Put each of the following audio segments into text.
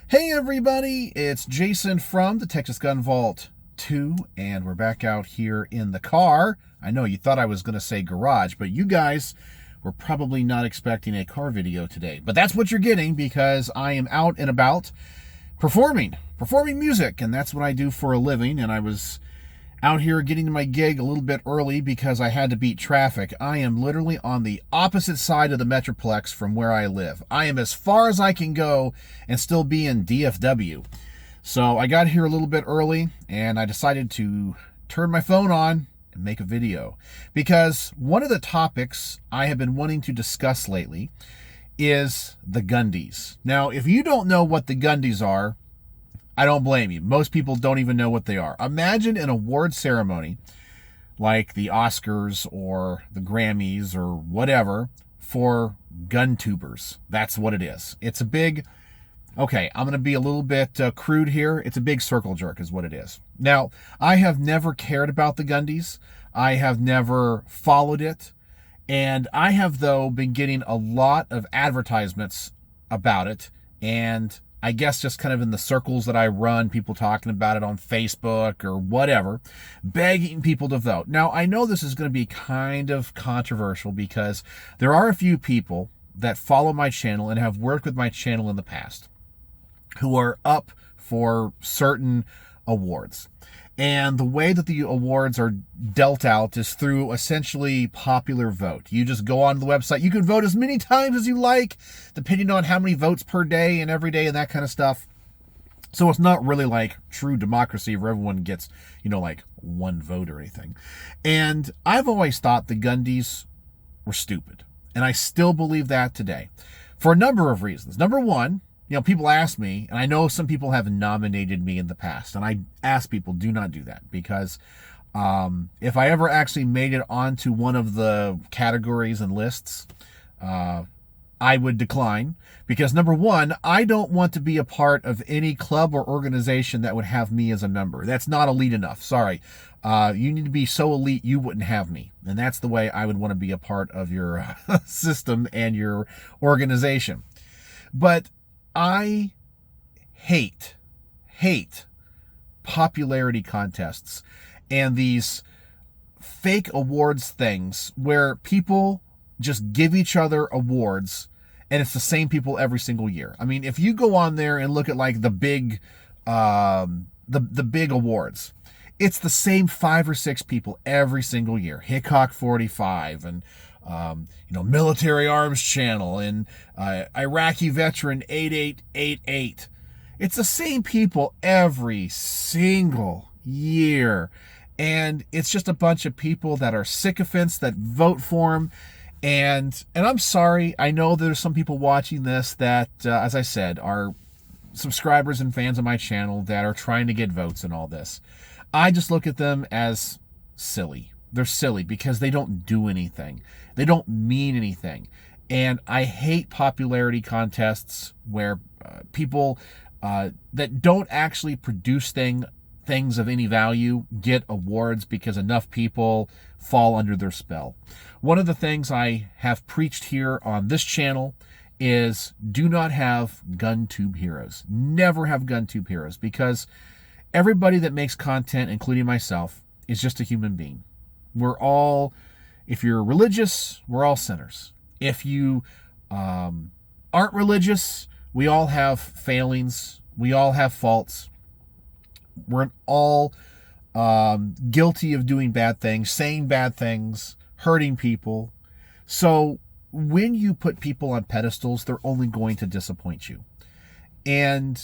Hey everybody, it's Jason from the Texas Gun Vault 2, and we're back out here in the car. I know you thought I was going to say garage, but you guys were probably not expecting a car video today. But that's what you're getting because I am out and about performing music, and that's what I do for a living, and I was out here getting to my gig a little bit early because I had to beat traffic. I am literally on the opposite side of the Metroplex from where I live. I am as far as I can go and still be in DFW. So I got here a little bit early and I decided to turn my phone on and make a video. Because one of the topics I have been wanting to discuss lately is the Gundies. Now, if you don't know what the Gundies are, I don't blame you. Most people don't even know what they are. Imagine an award ceremony like the Oscars or the Grammys or whatever for gun tubers. That's what it is. It's a big, okay, I'm going to be a little bit crude here. It's a big circle jerk is what it is. Now, I have never cared about the Gundies. I have never followed it. And I have, though, been getting a lot of advertisements about it. And I guess just kind of in the circles that I run, people talking about it on Facebook or whatever, begging people to vote. Now, I know this is going to be kind of controversial because there are a few people that follow my channel and have worked with my channel in the past who are up for certain awards. And the way that the awards are dealt out is through essentially popular vote. You just go on the website. You can vote as many times as you like, depending on how many votes per day and every day and that kind of stuff. So it's not really like true democracy where everyone gets, like one vote or anything. And I've always thought the Gundies were stupid. And I still believe that today for a number of reasons. Number one, people ask me, and I know some people have nominated me in the past, and I ask people, do not do that, because if I ever actually made it onto one of the categories and lists, I would decline, because number one, I don't want to be a part of any club or organization that would have me as a member. That's not elite enough. Sorry. You need to be so elite you wouldn't have me. And that's the way I would want to be a part of your system and your organization. But I hate popularity contests and these fake awards things where people just give each other awards and it's the same people every single year. I mean, if you go on there and look at like the big big awards, it's the same 5 or 6 people every single year. Hickok 45 and Military Arms Channel and Iraqi Veteran 8888. It's the same people every single year. And it's just a bunch of people that are sycophants that vote for them. And I'm sorry, I know there's some people watching this that, as I said, are subscribers and fans of my channel that are trying to get votes and all this. I just look at them as silly. They're silly because they don't do anything. They don't mean anything. And I hate popularity contests where people that don't actually produce things of any value get awards because enough people fall under their spell. One of the things I have preached here on this channel is do not have gun tube heroes. Never have gun tube heroes, because everybody that makes content, including myself, is just a human being. We're all, if you're religious, we're all sinners. If you aren't religious, we all have failings. We all have faults. We're all guilty of doing bad things, saying bad things, hurting people. So when you put people on pedestals, they're only going to disappoint you. And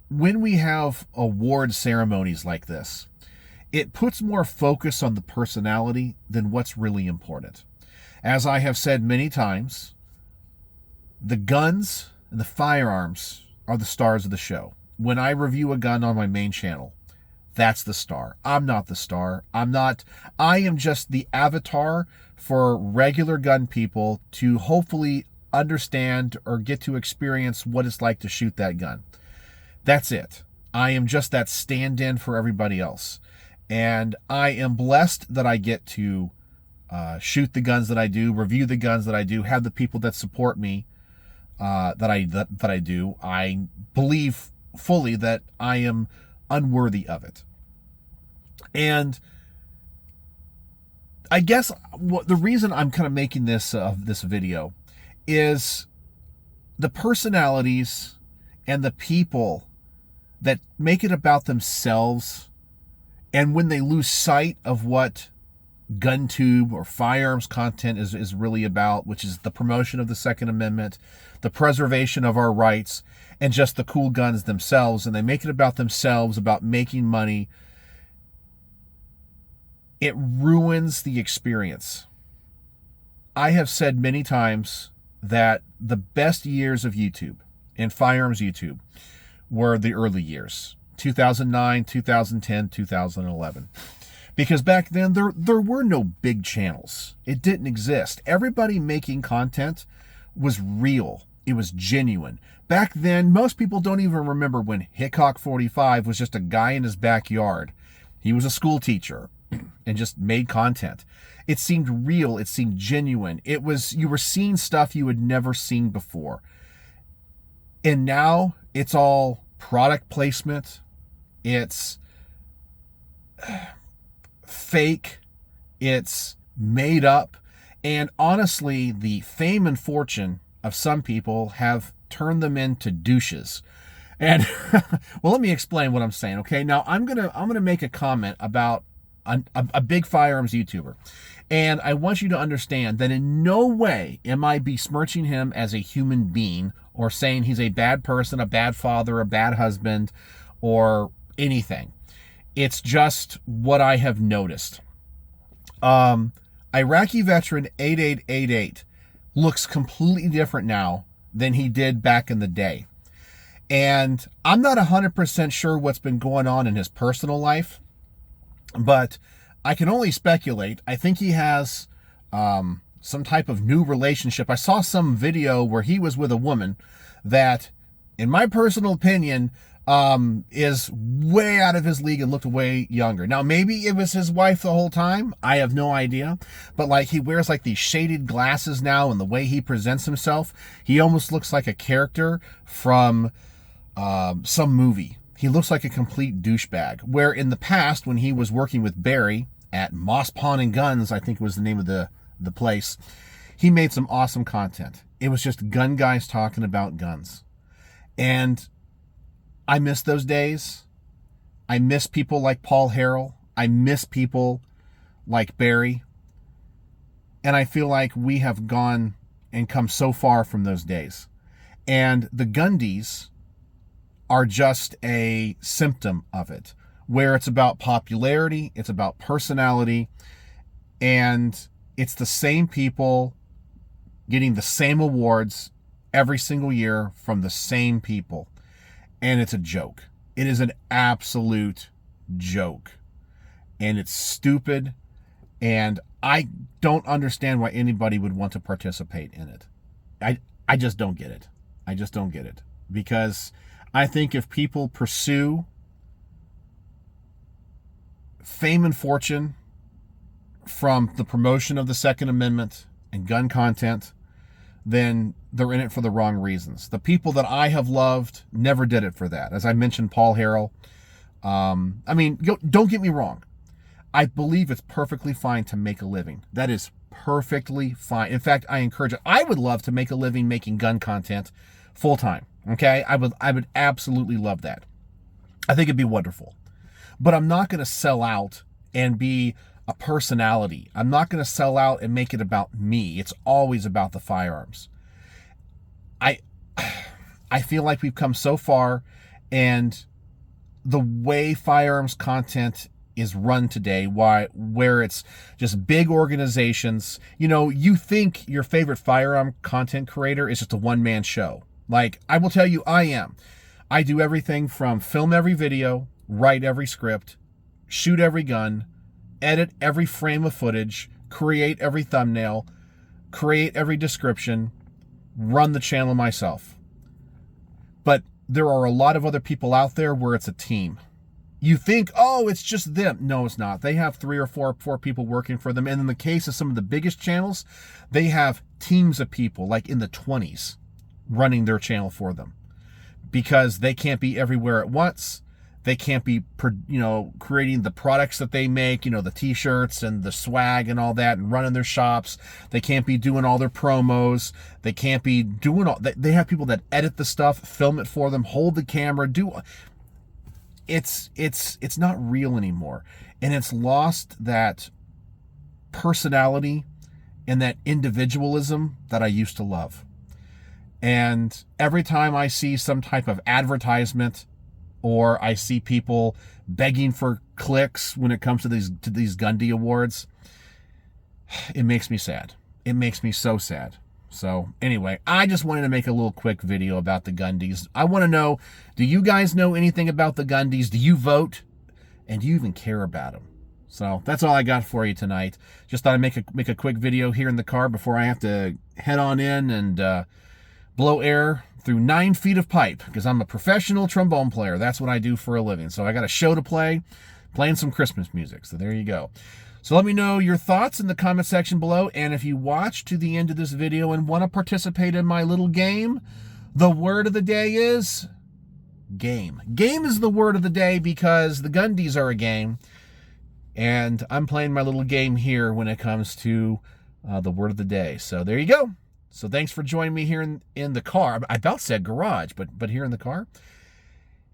when we have award ceremonies like this, it puts more focus on the personality than what's really important. As I have said many times, the guns and the firearms are the stars of the show. When I review a gun on my main channel, that's the star. I'm not the star. I am just the avatar for regular gun people to hopefully understand or get to experience what it's like to shoot that gun. That's it. I am just that stand-in for everybody else. And I am blessed that I get to shoot the guns that I do, review the guns that I do, have the people that support me that I do. I'm believe fully that I am unworthy of it. And I guess the reason I'm kind of making this video is the personalities and the people that make it about themselves, and when they lose sight of what GunTube or firearms content is really about, which is the promotion of the Second Amendment, the preservation of our rights, and just the cool guns themselves, and they make it about themselves, about making money, it ruins the experience. I have said many times that the best years of YouTube and firearms YouTube were the early years, 2009, 2010, 2011. Because back then, there were no big channels. It didn't exist. Everybody making content was real. It was genuine. Back then, most people don't even remember when Hickok 45 was just a guy in his backyard. He was a school teacher and just made content. It seemed real. It seemed genuine. It was, you were seeing stuff you had never seen before. And now it's all product placement. It's fake. It's made up. And honestly, the fame and fortune of some people have turned them into douches. And well, let me explain what I'm saying. Okay, now I'm gonna make a comment about a big firearms YouTuber, and I want you to understand that in no way am I besmirching him as a human being or saying he's a bad person, a bad father, a bad husband, or anything. It's just what I have noticed. Iraqi veteran 8888 looks completely different now than he did back in the day. And I'm not 100% sure what's been going on in his personal life, but I can only speculate. I think he has some type of new relationship. I saw some video where he was with a woman that, in my personal opinion, is way out of his league and looked way younger. Now, maybe it was his wife the whole time. I have no idea. But like, he wears like these shaded glasses now, and the way he presents himself, he almost looks like a character from some movie. He looks like a complete douchebag. Where in the past, when he was working with Barry at Moss Pawn and Guns, I think was the name of the place, he made some awesome content. It was just gun guys talking about guns. And I miss those days. I miss people like Paul Harrell. I miss people like Barry. And I feel like we have gone and come so far from those days. And the Gundies are just a symptom of it, where it's about popularity, it's about personality, and it's the same people getting the same awards every single year from the same people. And it's a joke. It is an absolute joke. And it's stupid. And I don't understand why anybody would want to participate in it. I just don't get it. I just don't get it. Because I think if people pursue fame and fortune from the promotion of the Second Amendment and gun content, then they're in it for the wrong reasons. The people that I have loved never did it for that. As I mentioned, Paul Harrell. I mean, don't get me wrong. I believe it's perfectly fine to make a living. That is perfectly fine. In fact, I encourage it. I would love to make a living making gun content full time. Okay? I would absolutely love that. I think it'd be wonderful. But I'm not going to sell out and be a personality. I'm not going to sell out and make it about me. It's always about the firearms. I feel like we've come so far, and the way firearms content is run today, where it's just big organizations. You know, you think your favorite firearm content creator is just a one-man show. Like, I will tell you, I am. I do everything from film every video, write every script, shoot every gun, edit every frame of footage, create every thumbnail, create every description, run the channel myself. But there are a lot of other people out there where it's a team. You think, oh, it's just them. No, it's not. They have 3 or 4 people working for them. And in the case of some of the biggest channels, they have teams of people, like in the 20s, running their channel for them. because they can't be everywhere at once. They can't be, creating the products that they make, the t-shirts and the swag and all that, and running their shops. They can't be doing all their promos. They can't be doing all, they have people that edit the stuff, film it for them, hold the camera, it's not real anymore. And it's lost that personality and that individualism that I used to love. And every time I see some type of advertisement, or I see people begging for clicks when it comes to these Gundy awards, it makes me sad. It makes me so sad. So anyway, I just wanted to make a little quick video about the Gundies. I want to know, do you guys know anything about the Gundies? Do you vote? And do you even care about them? So that's all I got for you tonight. Just thought I'd make a quick video here in the car before I have to head on in and blow air through 9 feet of pipe, because I'm a professional trombone player. That's what I do for a living. So I got a show to play, playing some Christmas music. So there you go. So let me know your thoughts in the comment section below. And if you watch to the end of this video and want to participate in my little game, the word of the day is game. Game is the word of the day because the Gundies are a game. And I'm playing my little game here when it comes to the word of the day. So there you go. So thanks for joining me here in the car. I about said garage, but here in the car.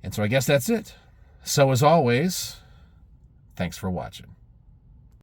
And so I guess that's it. So as always, thanks for watching.